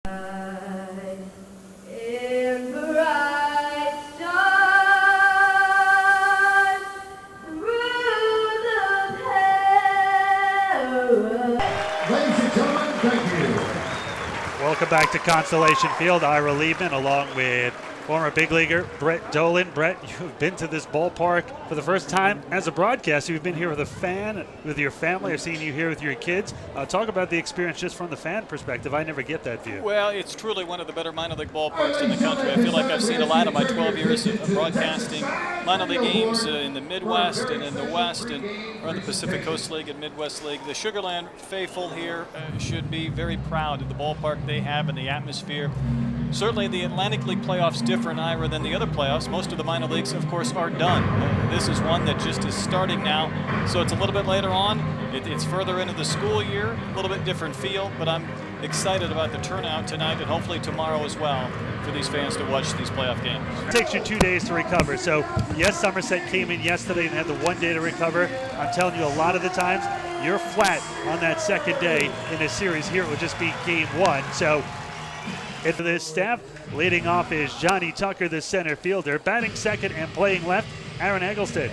In bright stars through the heavens. Ladies and gentlemen, thank you. Welcome back to Constellation Field. Ira Liebman along with former big leaguer Brett Dolan. Brett, you've been to this ballpark for the first time as a broadcaster. You've been here with a fan, with your family. I've seen you here with your kids. Talk about the experience just from the fan perspective. I never get that view. Well, it's truly one of the better minor league ballparks in the country. I feel like I've seen a lot of my 12 years of broadcasting minor league games in the Midwest and in the West and around the Pacific Coast League and Midwest League. The Sugar Land faithful here should be very proud of the ballpark they have and the atmosphere. Certainly the Atlantic League playoffs differ, Ira, than the other playoffs. Most of the minor leagues, of course, are done. This is one that just is starting now, so it's a little bit later on. It's further into the school year, a little bit different feel, but I'm excited about the turnout tonight and hopefully tomorrow as well for these fans to watch these playoff games. It takes you 2 days to recover. So, yes, Somerset came in yesterday and had the 1 day to recover. I'm telling you, a lot of the times, you're flat on that second day in a series. Here it would just be game one. So, into this staff, leading off is Johnny Tucker, the center fielder. Batting second and playing left, Aaron Eggleston.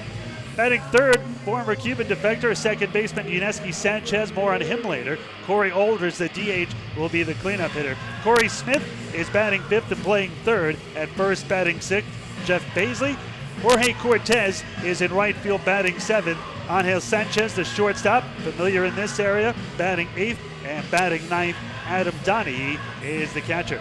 Batting third, former Cuban defector, second baseman Yuneski Sanchez. More on him later. Corey Aldridge, the DH, will be the cleanup hitter. Corey Smith is batting fifth and playing third. At first, batting sixth, Jeff Baisley. Jorge Cortez is in right field batting seventh. Angel Sanchez, the shortstop, familiar in this area, batting eighth. And batting ninth, Adam Donahue is the catcher.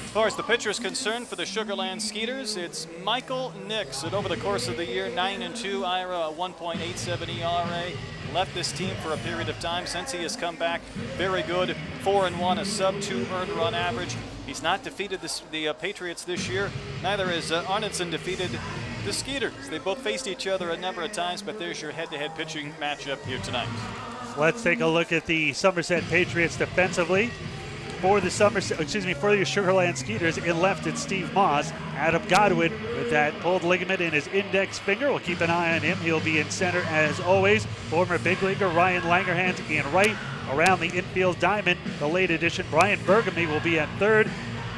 As far as the pitcher is concerned for the Sugar Land Skeeters, it's Michael Nix. And over the course of the year, 9-2, Ira, a 1.87 ERA. Left this team for a period of time since he has come back. Very good, 4-1, a sub-2 earned run average. He's not defeated the Patriots this year. Neither has Arneson defeated the Skeeters. They both faced each other a number of times, but there's your head-to-head pitching matchup here tonight. Let's take a look at the Somerset Patriots defensively. For the Sugar Land Skeeters, in left it's Steve Moss. Adam Godwin with that pulled ligament in his index finger. We'll keep an eye on him. He'll be in center as always. Former big leaguer Ryan Langerhans in right. Around the infield diamond, the late addition Brian Bergamy will be at third.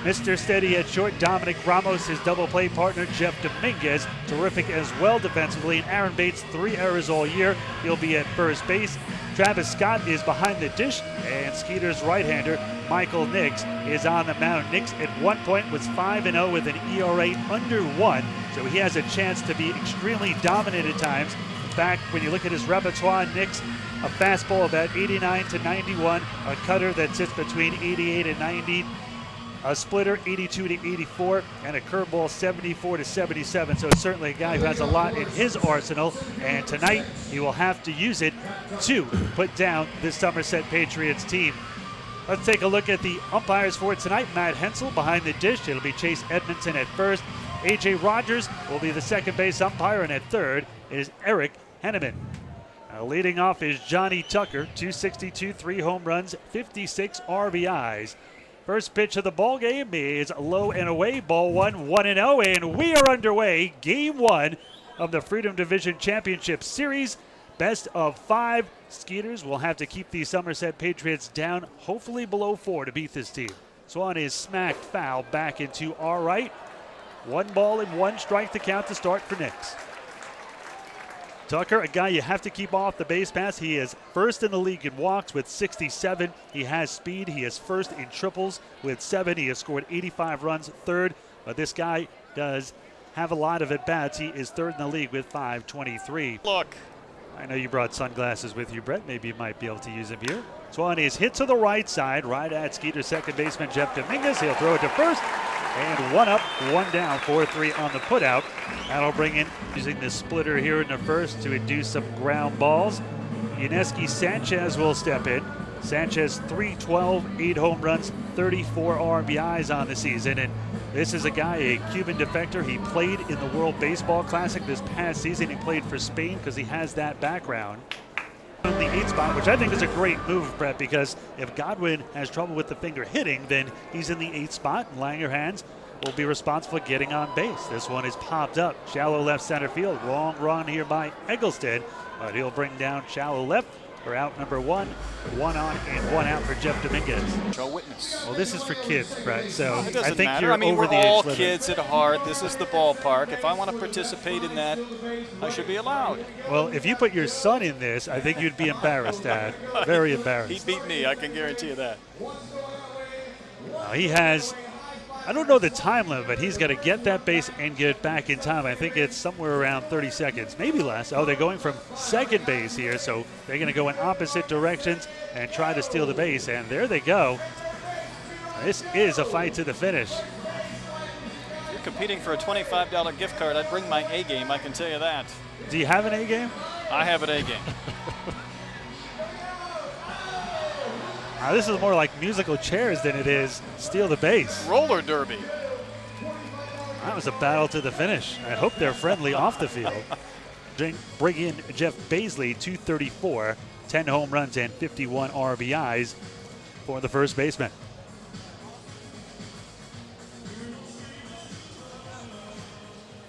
Mr. Steady at short, Dominic Ramos, his double play partner, Jeff Dominguez, terrific as well defensively. And Aaron Bates, 3 errors all year. He'll be at first base. Travis Scott is behind the dish, and Skeeter's right-hander, Michael Nix, is on the mound. Nix at one point was 5-0 with an ERA under 1, so he has a chance to be extremely dominant at times. In fact, when you look at his repertoire, Nix, a fastball about 89 to 91, a cutter that sits between 88 and 90, a splitter 82 to 84, and a curveball 74 to 77. So certainly a guy who has a lot in his arsenal, and tonight he will have to use it to put down this Somerset Patriots team. Let's take a look at the umpires for tonight. Matt Hensel behind the dish. It'll be Chase Edmondson at first. A.J. Rogers will be the second base umpire, and at third is Eric Henneman. Leading off is Johnny Tucker, 262, 3 home runs, 56 RBIs. First pitch of the ball game is low and away, ball one, 1-0, and we are underway. Game one of the Freedom Division Championship Series. Best of 5. Skeeters will have to keep the Somerset Patriots down, hopefully below 4 to beat this team. Swan is smacked foul back into our right. 1 ball and 1 strike to count to start for Nix. Tucker, a guy you have to keep off the base pass. He is first in the league in walks with 67. He has speed. He is first in triples with 7. He has scored 85 runs, third. But this guy does have a lot of at-bats. He is third in the league with 523. Look. I know you brought sunglasses with you, Brett. Maybe you might be able to use them here. Swan is hit to the right side, right at Skeeter second baseman Jeff Dominguez. He'll throw it to first. And 1 up, 1 down, 4-3 on the putout. That'll bring in, using the splitter here in the first to induce some ground balls. Yuneski Sanchez will step in. Sanchez, 312, 8 home runs, 34 RBIs on the season. And this is a guy, a Cuban defector. He played in the World Baseball Classic this past season. He played for Spain because he has that background. In the 8th spot, which I think is a great move, Brett, because if Godwin has trouble with the finger hitting, then he's in the 8th spot, and Langerhans will be responsible for getting on base. This one is popped up, shallow left center field. Long run here by Eggleston, but he'll bring down shallow left. for out number 1. 1 on and 1 out for Jeff Dominguez. Joe Witness. Well, this is for kids, Brett, so It doesn't I think matter. you're I mean, over we're the all age limit. kids at heart. This is the ballpark. If I want to participate in that, I should be allowed. Well, if you put your son in this, I think you'd be embarrassed, Dad. Very embarrassed. He beat me. I can guarantee you that. He has, I don't know the time limit, but he's got to get that base and get it back in time. I think it's somewhere around 30 seconds, maybe less. Oh, they're going from second base here, so they're going to go in opposite directions and try to steal the base, and there they go. This is a fight to the finish. If you're competing for a $25 gift card, I'd bring my A game, I can tell you that. Do you have an A game? I have an A game. This is more like musical chairs than it is steal the base. Roller derby. That was a battle to the finish. I hope they're friendly off the field. Bring in Jeff Baisley, 234, 10 home runs and 51 RBIs for the first baseman.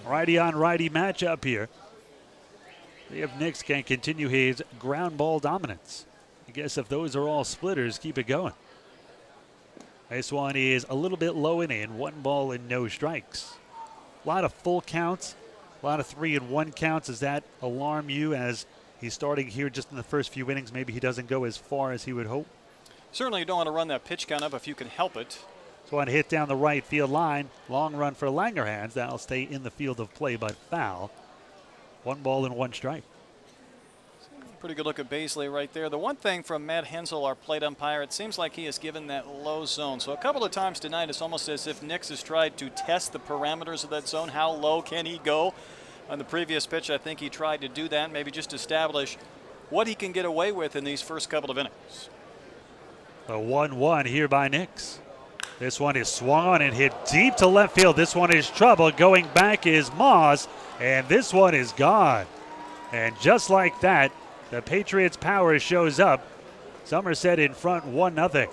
Righty on righty matchup here. See if Nix can continue his ground ball dominance. I guess if those are all splitters, keep it going. This one is a little bit low and in, 1 ball and no strikes. A lot of full counts, a lot of 3-1 counts. Does that alarm you as he's starting here just in the first few innings? Maybe he doesn't go as far as he would hope. Certainly you don't want to run that pitch count up if you can help it. So one hit down the right field line. Long run for Langerhans. That'll stay in the field of play, but foul. 1 ball and 1 strike. Pretty good look at Baisley right there. The one thing from Matt Hensel, our plate umpire, it seems like he has given that low zone. So a couple of times tonight, it's almost as if Nix has tried to test the parameters of that zone. How low can he go? On the previous pitch, I think he tried to do that, maybe just establish what he can get away with in these first couple of innings. The 1-1 here by Nix. This one is swung on and hit deep to left field. This one is trouble. Going back is Moss, and this one is gone. And just like that, the Patriots' power shows up. Somerset in front 1-0.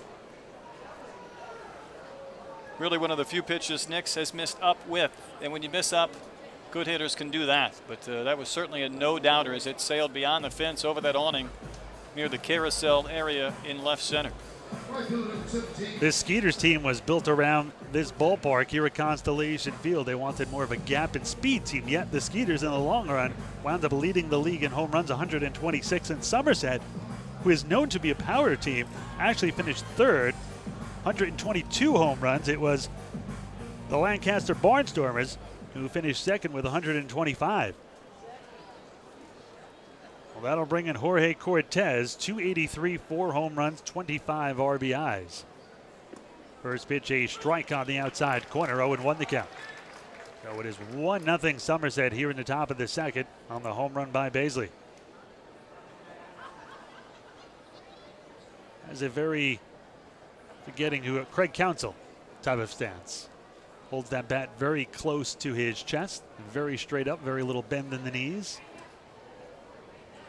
Really one of the few pitches Nix has missed up with. And when you miss up, good hitters can do that. But that was certainly a no-doubter as it sailed beyond the fence over that awning near the carousel area in left center. This Skeeters team was built around this ballpark here at Constellation Field. They wanted more of a gap and speed team, yet the Skeeters in the long run wound up leading the league in home runs, 126, and Somerset, who is known to be a power team, actually finished third, 122 home runs. It was the Lancaster Barnstormers who finished second with 125. Well, that'll bring in Jorge Cortez, 283, 4 home runs, 25 RBIs. First pitch, a strike on the outside corner, 0-1 the count. So it is 1-0 Somerset here in the top of the second on the home run by Baisley. Has a very, forgetting who, Craig Counsell type of stance. Holds that bat very close to his chest, very straight up, very little bend in the knees.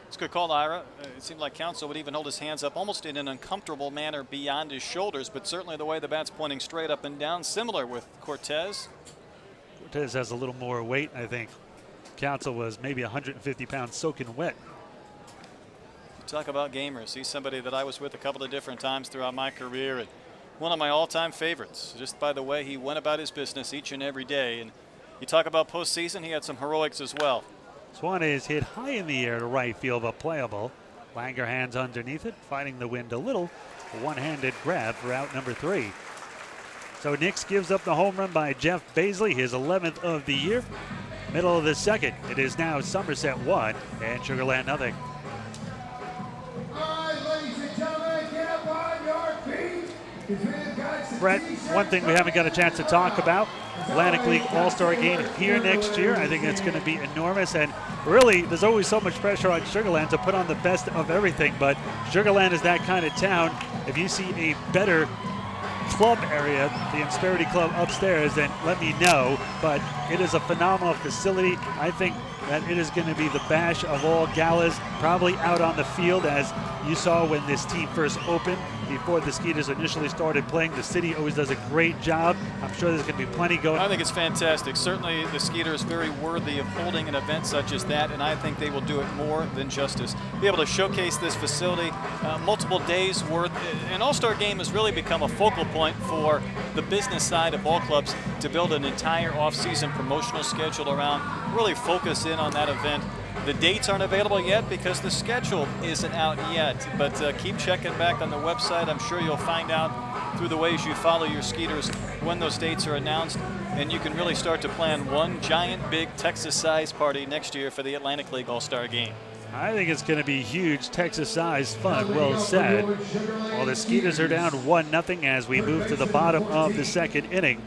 It's a good call, Ira. It seemed like Counsell would even hold his hands up almost in an uncomfortable manner beyond his shoulders, but certainly the way the bat's pointing straight up and down, similar with Cortez. Cortez has a little more weight, I think. Counsell was maybe 150 pounds soaking wet. Talk about gamers. He's somebody that I was with a couple of different times throughout my career, and one of my all-time favorites, just by the way he went about his business each and every day. And you talk about postseason, he had some heroics as well. This one is hit high in the air to right field, but playable. Langerhans underneath it, fighting the wind a little. A one-handed grab for out number 3. So Nix gives up the home run by Jeff Baisley, his 11th of the year. Middle of the second, it is now Somerset 1 and Sugar Land 0. All right, ladies and gentlemen, get up on your feet. Brett, one thing we haven't got a chance to talk about, Atlantic League All-Star Game here next year. I think it's going to be enormous, and really there's always so much pressure on Sugar Land to put on the best of everything, but Sugar Land is that kind of town. If you see a better club area, the Insperity Club upstairs, then let me know, but it is a phenomenal facility. I think that it is going to be the bash of all galas, probably out on the field, as you saw when this team first opened before the Skeeters initially started playing. The city always does a great job. I'm sure there's going to be plenty going. I think it's fantastic. Certainly the Skeeters very worthy of holding an event such as that, and I think they will do it more than justice. Be able to showcase this facility, multiple days worth. An All-Star game has really become a focal point for the business side of ball clubs to build an entire off-season promotional schedule around, really focus in on that event. The dates aren't available yet because the schedule isn't out yet, but keep checking back on the website. I'm sure you'll find out through the ways you follow your Skeeters when those dates are announced, and you can really start to plan one giant big Texas-sized party next year for the Atlantic League All-Star game. I think it's going to be huge, Texas-sized fun, well said. Well, the Skeeters are down 1-0 as we move to the bottom of the second inning.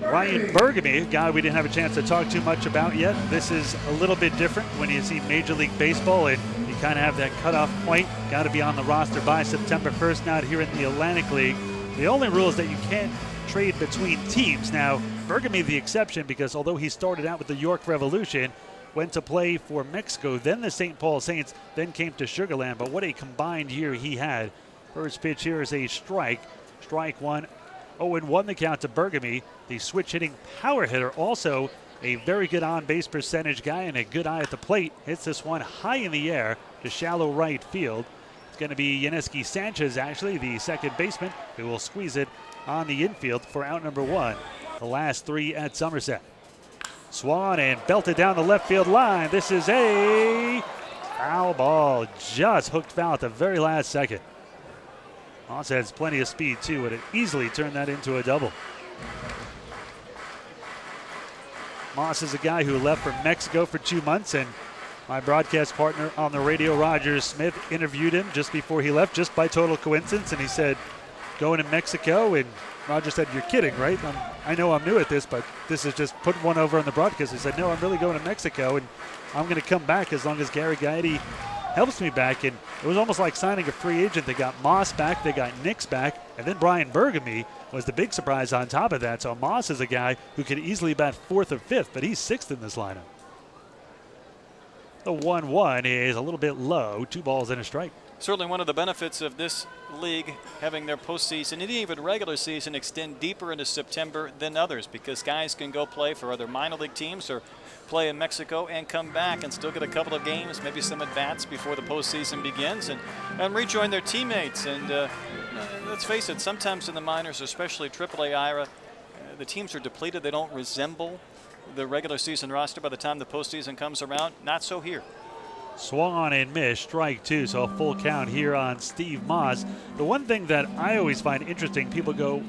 Ryan Bergamy, a guy we didn't have a chance to talk too much about yet. This is a little bit different when you see Major League Baseball and you kind of have that cutoff point. Got to be on the roster by September 1st, not here in the Atlantic League. The only rule is that you can't trade between teams. Now, Bergamy the exception because although he started out with the York Revolution, went to play for Mexico, then the St. Paul Saints, then came to Sugar Land. But what a combined year he had. First pitch here is a strike. Strike one. 0-1 the count to Bergamy, the switch-hitting power hitter. Also a very good on-base percentage guy and a good eye at the plate. Hits this one high in the air to shallow right field. It's going to be Yuniesky Sanchez, actually, the second baseman, who will squeeze it on the infield for out number one. The last three at Somerset. Swan and belted down the left field line. This is a foul ball. Just hooked foul at the very last second. Moss has plenty of speed, too, and it easily turned that into a double. Moss is a guy who left for Mexico for 2 months, and my broadcast partner on the radio, Roger Smith, interviewed him just before he left, just by total coincidence, and he said, going to Mexico, and Roger said, you're kidding, right? I know I'm new at this, but this is just putting one over on the broadcast. He said, no, I'm really going to Mexico, and I'm going to come back as long as Gary Gaetti helps me back. And it was almost like signing a free agent. They got Moss back, they got Nix back, and then Brian Bergamy was the big surprise on top of that. So Moss is a guy who could easily bat fourth or fifth, but he's sixth in this lineup. The 1-1 is a little bit low, 2 balls and a strike. Certainly one of the benefits of this league having their postseason and even regular season extend deeper into September than others, because guys can go play for other minor league teams or play in Mexico and come back and still get a couple of games, maybe some at-bats before the postseason begins, and rejoin their teammates. And let's face it, sometimes in the minors, especially AAA IRA, the teams are depleted. They don't resemble the regular season roster by the time the postseason comes around. Not so here. Swung and missed, strike two, so a full count here on Steve Moss. The one thing that I always find interesting, people go,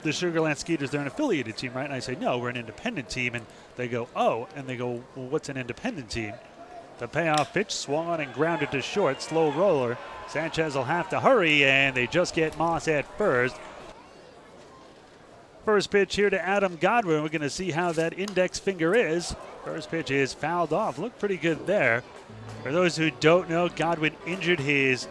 the Sugar Land Skeeters, they're an affiliated team, right? And I say, no, we're an independent team. And they go, oh, and they go, well, what's an independent team? The payoff pitch, swung and grounded to short, slow roller. Sanchez will have to hurry, and they just get Moss at first. First pitch here to Adam Godwin. We're going to see how that index finger is. First pitch is fouled off. Looked pretty good there. For those who don't know, Godwin injured his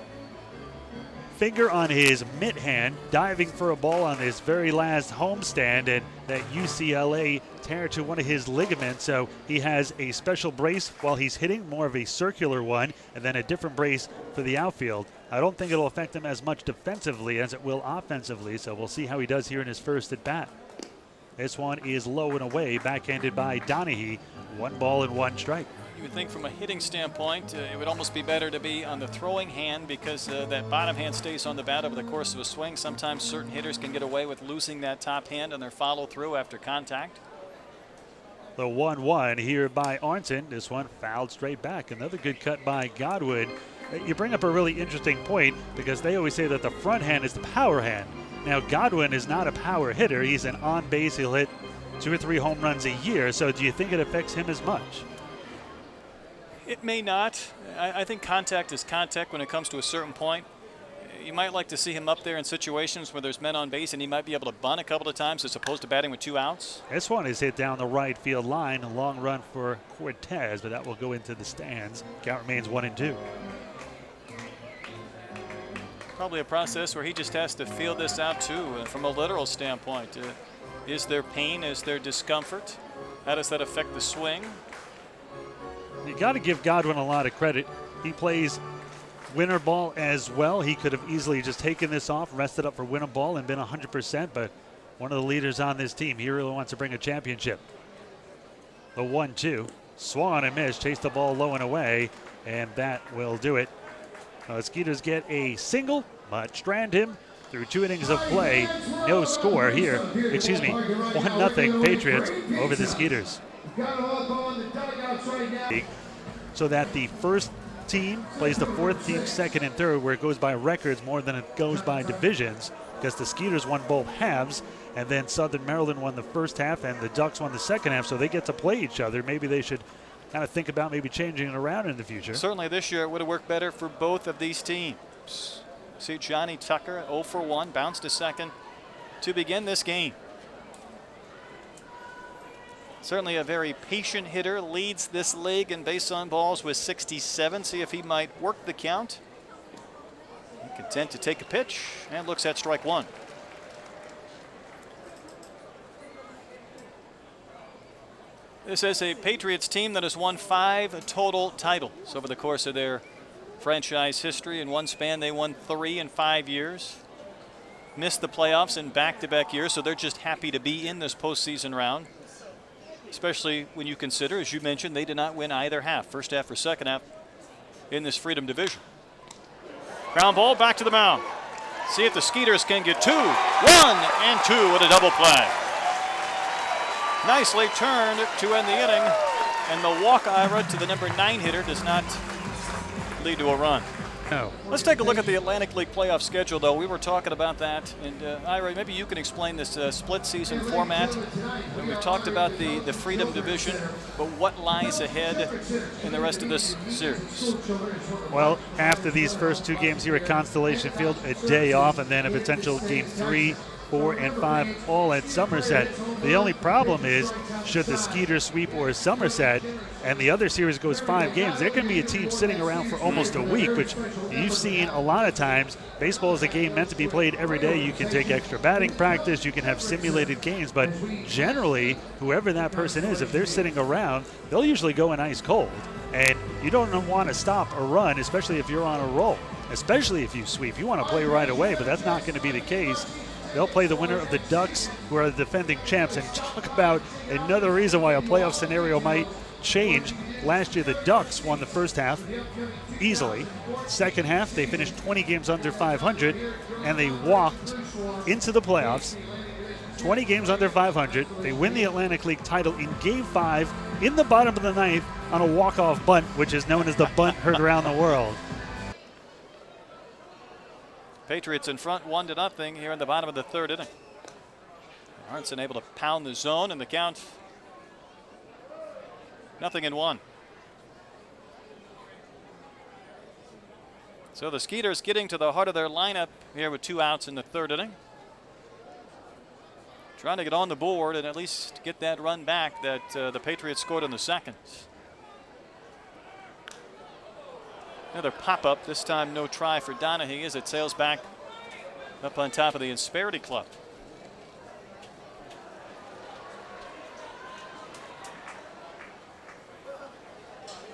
finger on his mitt hand, diving for a ball on his very last homestand, and that UCLA tear to one of his ligaments. So he has a special brace while he's hitting, more of a circular one, and then a different brace for the outfield. I don't think it'll affect him as much defensively as it will offensively, so we'll see how he does here in his first at bat. This one is low and away, backhanded by Donahue. 1 ball and 1 strike. You would think from a hitting standpoint, it would almost be better to be on the throwing hand, because that bottom hand stays on the bat over the course of a swing. Sometimes certain hitters can get away with losing that top hand on their follow through after contact. The 1-1 here by Arnton. This one fouled straight back. Another good cut by Godwin. You bring up a really interesting point, because they always say that the front hand is the power hand. Now, Godwin is not a power hitter. He's an on-base. He'll hit 2 or 3 home runs a year. So do you think it affects him as much? It may not. I think contact is contact when it comes to a certain point. You might like to see him up there in situations where there's men on base, and he might be able to bunt a couple of times as opposed to batting with 2 outs. This one is hit down the right field line. A long run for Cortez, but that will go into the stands. Count remains 1-2. Probably a process where he just has to feel this out too, from a literal standpoint. Is there pain? Is there discomfort? How does that affect the swing? You got to give Godwin a lot of credit. He plays winter ball as well. He could have easily just taken this off, rested up for winter ball, and been 100%, but one of the leaders on this team. He really wants to bring a championship. The 1-2. Swung and missed, chased the ball low and away, and that will do it. Skeeters get a single, but strand him through 2 innings of play. No score here. 1-0 Patriots over the Skeeters. So that the first team plays the fourth team second and third, where it goes by records more than it goes by divisions, because the Skeeters won both halves, and then Southern Maryland won the first half and the Ducks won the second half, so they get to play each other. Maybe they should kind of think about maybe changing it around in the future. Certainly this year it would have worked better for both of these teams. See Johnny Tucker 0 for 1, bounced to second to begin this game. Certainly a very patient hitter, leads this league in base on balls with 67. See if he might work the count. Content to take a pitch and looks at strike 1. This is a Patriots team that has won 5 total titles over the course of their franchise history. In one span, they won 3 in 5 years. Missed the playoffs in back-to-back years, so they're just happy to be in this postseason round, especially when you consider, as you mentioned, they did not win either half, first half or second half, in this Freedom Division. Ground ball back to the mound. See if the Skeeters can get 2, 1, and 2 with a double play. Nicely turned to end the inning, and the walk Ira to the number 9 hitter does not lead to a run. No. Let's take a look at the Atlantic League playoff schedule, though. We were talking about that, and Ira, maybe you can explain this split season format. We've talked about the Freedom Division, but what lies ahead in the rest of this series? Well, after these first 2 games here at Constellation Field, a day off, and then a potential game 3, 4, and 5 all at Somerset. The only problem is, should the Skeeters sweep or Somerset, and the other series goes 5 games, there can be a team sitting around for almost a week, which you've seen a lot of times. Baseball is a game meant to be played every day. You can take extra batting practice, you can have simulated games, but generally, whoever that person is, if they're sitting around, they'll usually go in ice cold. And you don't want to stop a run, especially if you're on a roll, especially if you sweep. You want to play right away, but that's not going to be the case. They'll play the winner of the Ducks, who are the defending champs. And talk about another reason why a playoff scenario might change. Last year, the Ducks won the first half easily. Second half, they finished 20 games under 500, and they walked into the playoffs. 20 games under 500. They win the Atlantic League title in Game 5 in the bottom of the 9th on a walk-off bunt, which is known as the bunt heard around the world. Patriots in front 1-0 here in the bottom of the 3rd inning. Arnson able to pound the zone, and the count 0-1. So the Skeeters getting to the heart of their lineup here with 2 outs in the 3rd inning. Trying to get on the board and at least get that run back that the Patriots scored in the 2nd. Another pop-up, this time no try for Donahue as it sails back up on top of the Insperity Club.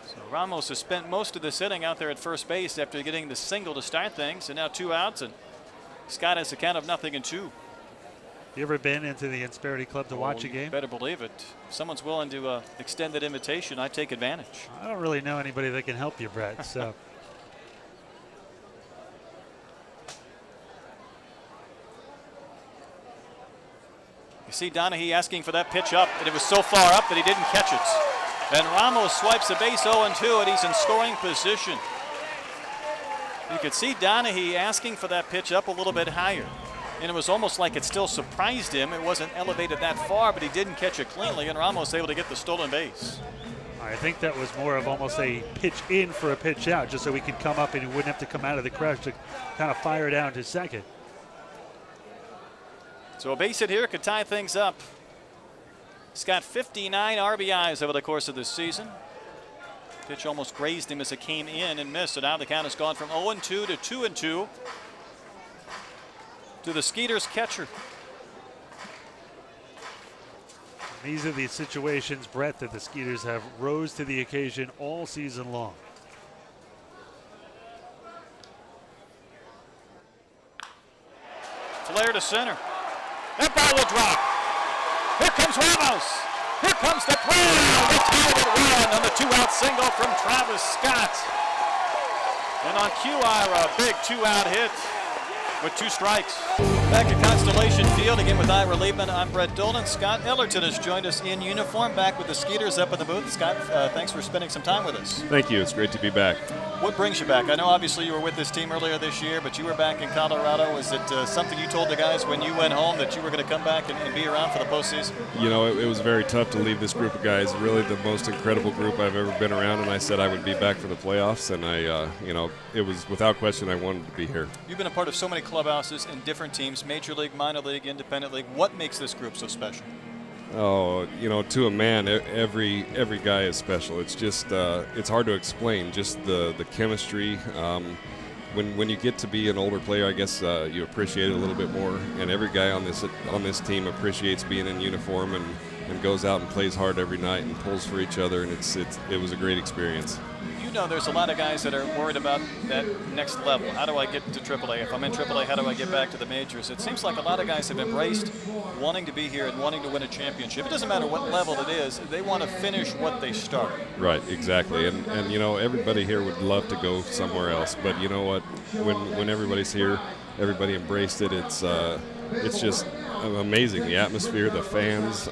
So Ramos has spent most of this inning out there at first base after getting the single to start things, and now 2 outs, and Scott has a count of 0-2. You ever been into the Insperity Club to watch a game? Better believe it. If someone's willing to extend that invitation, I take advantage. I don't really know anybody that can help you, Brett. So. You see Donahue asking for that pitch up, and it was so far up that he didn't catch it. And Ramos swipes the base 0-2, and he's in scoring position. You could see Donahue asking for that pitch up a little bit higher. And it was almost like it still surprised him. It wasn't elevated that far, but he didn't catch it cleanly, and Ramos able to get the stolen base. I think that was more of almost a pitch in for a pitch out, just so he could come up and he wouldn't have to come out of the crush to kind of fire down to second. So a base hit here could tie things up. He's got 59 RBIs over the course of this season. Pitch almost grazed him as it came in and missed. So now the count has gone from 0-2 to 2-2 to the Skeeters catcher. These are the situations, Brett, that the Skeeters have rose to the occasion all season long. Flare to center. That ball will drop. Here comes Ramos. Here comes the throw. They tied at one on the 2-out single from Travis Scott. And on Q-Ira, a big 2-out hit with 2 strikes. Back at Constellation Field again with Ira Liebman. I'm Brett Dolan. Scott Ellerton has joined us in uniform, back with the Skeeters up in the booth. Scott, thanks for spending some time with us. Thank you. It's great to be back. What brings you back? I know obviously you were with this team earlier this year, but you were back in Colorado. Was it something you told the guys when you went home that you were going to come back and be around for the postseason? You know, it was very tough to leave this group of guys. Really the most incredible group I've ever been around, and I said I would be back for the playoffs, and it was without question I wanted to be here. You've been a part of so many clubhouses in different teams, Major League, Minor League, Independent League. What makes this group so special? Oh, to a man, every guy is special. It's just it's hard to explain. Just the chemistry. When you get to be an older player, I guess you appreciate it a little bit more. And every guy on this team appreciates being in uniform and goes out and plays hard every night and pulls for each other. And it was a great experience. There's a lot of guys that are worried about that next level. How do I get to AAA? If I'm in AAA, how do I get back to the majors? It seems like a lot of guys have embraced wanting to be here and wanting to win a championship. It doesn't matter what level it is. They want to finish what they started. Right, exactly. And everybody here would love to go somewhere else. But you know what? When everybody's here, everybody embraced it. It's just amazing. The atmosphere, the fans,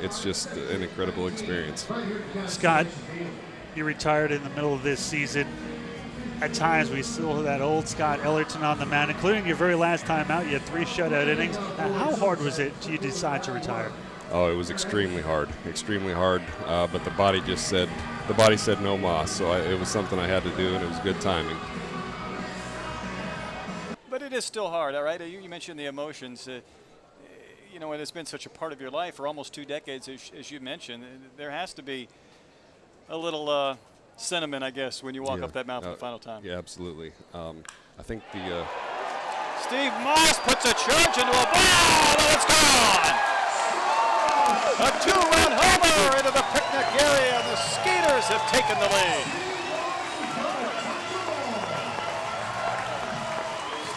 it's just an incredible experience. Scott, you retired in the middle of this season. At times, we still have that old Scott Ellerton on the mound, including your very last time out. You had 3 shutout innings. Now, how hard was it to decide to retire? Oh, it was extremely hard, but the body said no mas, so it was something I had to do, and it was good timing. But it is still hard, all right? You mentioned the emotions. And it's been such a part of your life for almost 2 decades, as you mentioned. There has to be a little sentiment, I guess, when you walk up that mountain for the final time. Yeah, absolutely. I think Steve Moss puts a charge into a ball, and it's gone! A 2-run homer into the picnic area, and the Skeeters have taken the lead.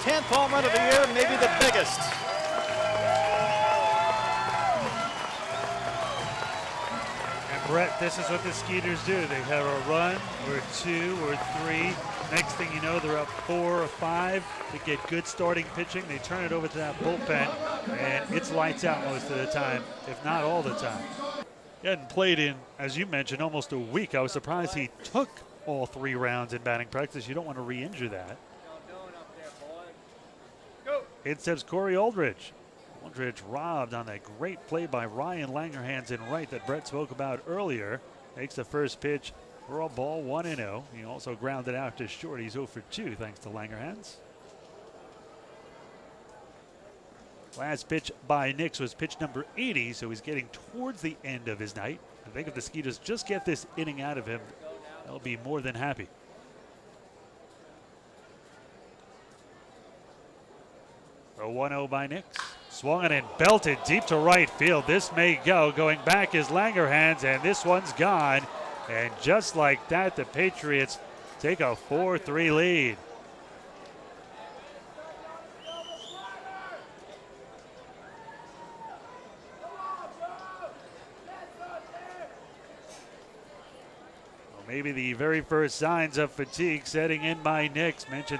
10th home run of the year, maybe the biggest. Brett, this is what the Skeeters do. They have a run or 2 or 3. Next thing you know, they're up 4 or 5. They get good starting pitching. They turn it over to that bullpen, and it's lights out most of the time, if not all the time. He hadn't played in, as you mentioned, almost a week. I was surprised he took all 3 rounds in batting practice. You don't want to re-injure that. In steps Corey Aldridge. Aldridge robbed on that great play by Ryan Langerhans in right that Brett spoke about earlier. Takes the first pitch for a ball, 1-0. He also grounded out to short. He's 0 for 2 thanks to Langerhans. Last pitch by Nix was pitch number 80, so he's getting towards the end of his night. I think if the Skeeters just get this inning out of him, they'll be more than happy. A 1-0 by Nix. Swung and belted deep to right field. This may go. Going back is Langerhans, and this one's gone. And just like that, the Patriots take a 4-3 lead. Well, maybe the very first signs of fatigue setting in by Nix. Mentioned